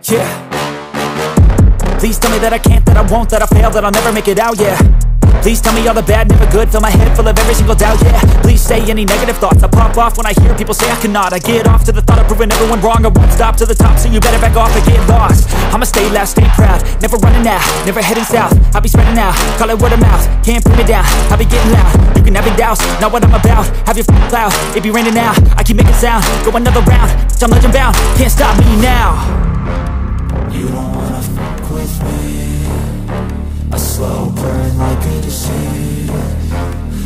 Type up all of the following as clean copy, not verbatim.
Yeah. Please tell me that I can't, that I won't, that I fail, that I'll never make it out, yeah. Please tell me all the bad, never good, fill my head full of every single doubt, yeah. Please say any negative thoughts, I pop off when I hear people say I cannot. I get off to the thought of proving everyone wrong, I won't stop to the top, so you better back off and get lost. I'ma stay loud, stay proud, never running out, never heading south. I'll be spreading out, call it word of mouth, can't put me down, I'll be getting loud. You can have your doubts, not what I'm about, have your cloud, it be raining now. I keep making sound, go another round, I'm legend bound, can't stop me now. You don't wanna fuck with me, a slow burn like a disease.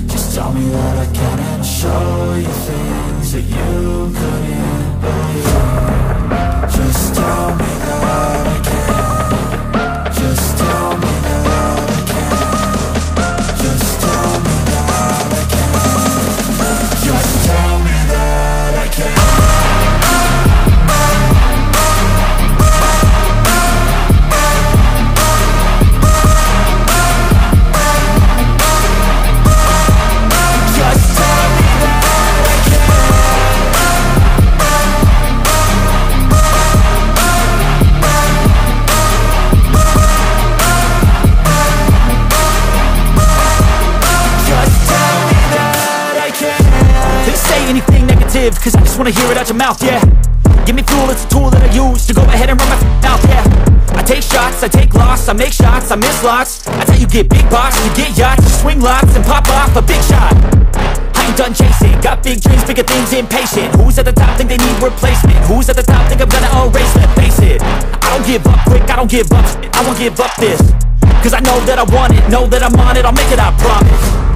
Just tell me that I can and I'll show you things that you couldn't believe. Just tell me that I can. Just tell me that I can. Just tell me that I can. Just tell me that I can. Anything negative, cause I just wanna hear it out your mouth, yeah. Give me fuel, it's a tool that I use to go ahead and run my mouth, yeah. I take shots, I take loss, I make shots, I miss lots. That's how you get big box, you get yachts, you swing lots and pop off a big shot. I ain't done chasing, got big dreams, bigger things, impatient. Who's at the top think they need replacement? Who's at the top think I'm gonna erase, let's face it. I don't give up quick, I don't give up shit, I won't give up this. Cause I know that I want it, know that I'm on it, I'll make it, I promise.